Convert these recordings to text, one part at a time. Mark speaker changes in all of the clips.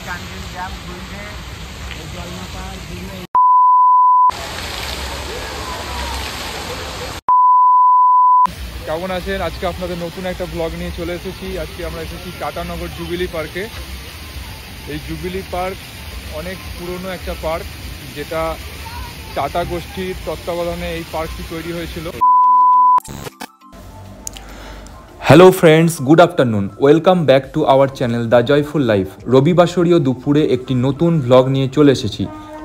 Speaker 1: Gandhi dam ঘুরবে, জলমাপা ঘুরবে।
Speaker 2: কেমন আছেন? আজকে আপনাদের নতুন একটা ব্লগ নিয়ে চলে এসেছি। আজকে আমরা এসেছি টাটানগর জুবিলি পার্কে। এই জুবিলি পার্ক অনেক পুরনো একটা পার্ক, যেটা টাটা গোষ্ঠীর তত্ত্বাবধানে এই পার্কটি তৈরি হয়েছিল।
Speaker 3: Hello friends, good afternoon. Welcome back to our channel the Joyful Life. রবিবাসরীয় দুপুরে একটি নতুন ভ্লগ নিয়ে চলে এসেছি।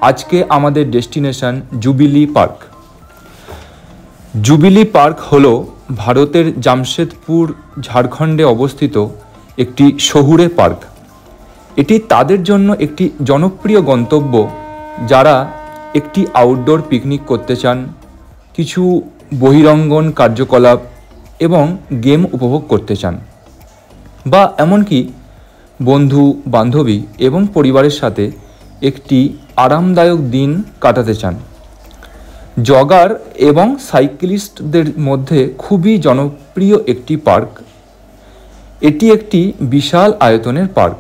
Speaker 3: আজকে আমাদের destination Jubilee Park. Jubilee Park হলো ভারতের জামশেদপুর, ঝাড়খণ্ডে অবস্থিত একটি শহুরে পার্ক। এটি তাদের জন্য একটি জনপ্রিয় গন্তব্য যারা একটি আউটডোর পিকনিক করতে চান, কিছু বহিরঙ্গন কার্যকলাপ এবং গেম উপভোগ করতে চান, বা এমনকি বন্ধু বান্ধবী এবং পরিবারের সাথে একটি আরামদায়ক দিন কাটাতে চান। জগার এবং সাইক্লিস্টদের মধ্যে খুবই জনপ্রিয় একটি পার্ক। এটি একটি বিশাল আয়তনের পার্ক।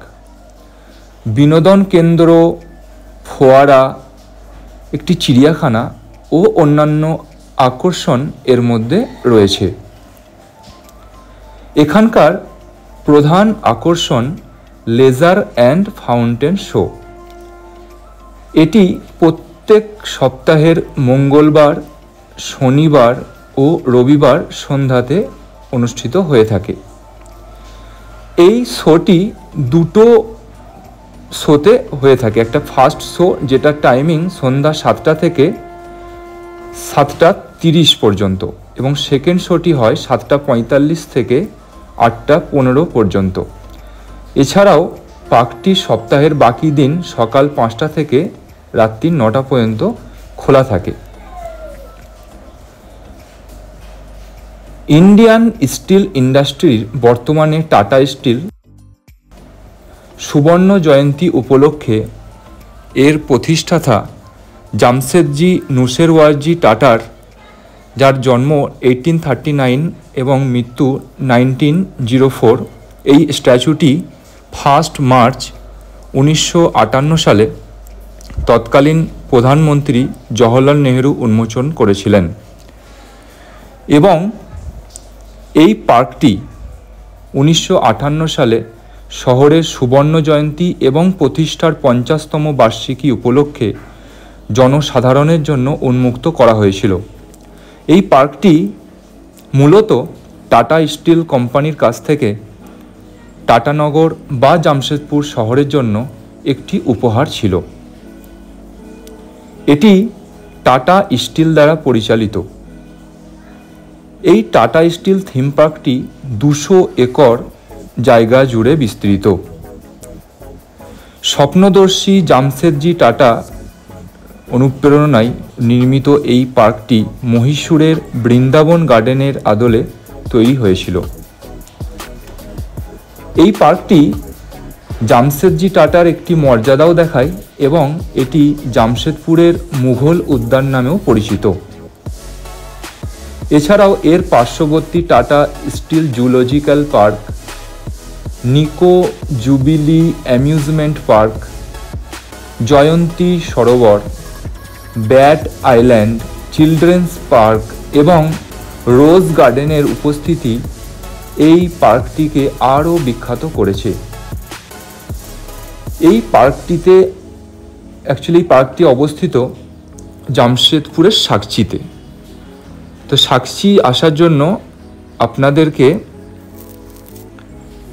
Speaker 3: বিনোদন কেন্দ্র, ফোয়ারা, একটি চিড়িয়াখানা ও অন্যান্য আকর্ষণ এর মধ্যে রয়েছে। এখানকার প্রধান আকর্ষণ লেজার অ্যান্ড ফাউন্টেন শো। এটি প্রত্যেক সপ্তাহের মঙ্গলবার, শনিবার ও রবিবার সন্ধ্যাতে অনুষ্ঠিত হয়ে থাকে। এই শোটি দুটো শোতে হয়ে থাকে। একটা ফার্স্ট শো, যেটা টাইমিং সন্ধ্যা 7টা থেকে 7টা 30 পর্যন্ত, এবং সেকেন্ড শোটি হয় 7টা 45 থেকে 8টা 15 পর্যন্ত। এছাড়াও পার্কটি সপ্তাহের বাকি দিন সকাল 5টা থেকে রাত্রি 9টা পর্যন্ত খোলা থাকে। ইন্ডিয়ান স্টিল ইন্ডাস্ট্রির বর্তমানে টাটা স্টিল সুবর্ণ জয়ন্তী উপলক্ষে এর প্রতিষ্ঠাতা জামশেদজি নুসেরওয়ারজি টাটার, যার জন্ম 1839 এবং মৃত্যু 1904, এই স্ট্যাচুটি 1 মার্চ 1958 সালে তৎকালীন প্রধানমন্ত্রী জওহরলাল নেহেরু উন্মোচন করেছিলেন। এবং এই পার্কটি 1958 সালে শহরের সুবর্ণ জয়ন্তী এবং প্রতিষ্ঠার 50তম বার্ষিকী উপলক্ষে জনসাধারণের জন্য উন্মুক্ত করা হয়েছিল। এই পার্কটি মূলত টাটা স্টিল কোম্পানির কাছ থেকে টাটানগর বা জামশেদপুর শহরের জন্য একটি উপহার ছিল। এটি টাটা স্টিল দ্বারা পরিচালিত। এই টাটা স্টিল থিম পার্কটি 200 একর জায়গা জুড়ে বিস্তৃত। স্বপ্নদর্শী জামশেদজি টাটা অনুপ্রেরণায় নির্মিত এই পার্কটি মহীশূরের বৃন্দাবন গার্ডেনের আদলে তৈরি হয়েছিল। এই পার্কটি জামশেদজি টাটার একটি মর্যাদাও দেখায় এবং এটি জামশেদপুরের মুঘল উদ্যান নামেও পরিচিত। এছাড়াও এর পার্শ্ববর্তী Tata Steel zoological park, Nicco Jubilee amusement park, Jayanti Sarovar, bat island children's park এবং রোজ গার্ডেনের উপস্থিতি এই পার্কটিকে আরও বিখ্যাত করেছে। এই পার্কটি অবস্থিত জামশেদপুরের সাকচিতে। তো সাকচি আসার জন্য আপনাদেরকে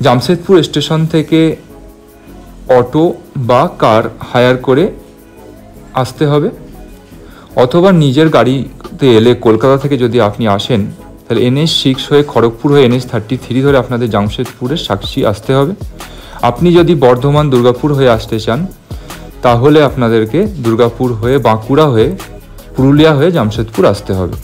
Speaker 3: জামশেদপুর স্টেশন থেকে অটো বা কার হায়ার করে আসতে হবে, অথবা নিজের গাড়িতে এলে, কলকাতা থেকে যদি আপনি আসেন তাহলে NH6 হয়ে খড়গপুর হয়ে NH33 ধরে আপনাদের জামশেদপুরের সাকচি আসতে হবে। আপনি যদি বর্ধমান দুর্গাপুর হয়ে আসতে চান তাহলে আপনাদেরকে দুর্গাপুর হয়ে, বাঁকুড়া হয়ে, পুরুলিয়া হয়ে জামশেদপুর আসতে হবে।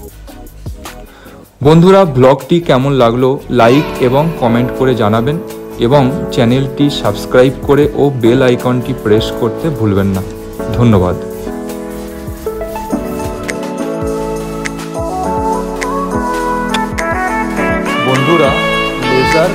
Speaker 3: বন্ধুরা, ব্লগটি কেমন লাগলো লাইক এবং কমেন্ট করে জানাবেন, এবং চ্যানেলটি সাবস্ক্রাইব করে ও বেল আইকনটি প্রেস করতে ভুলবেন না। ধন্যবাদ। বন্ধুরা, লেজার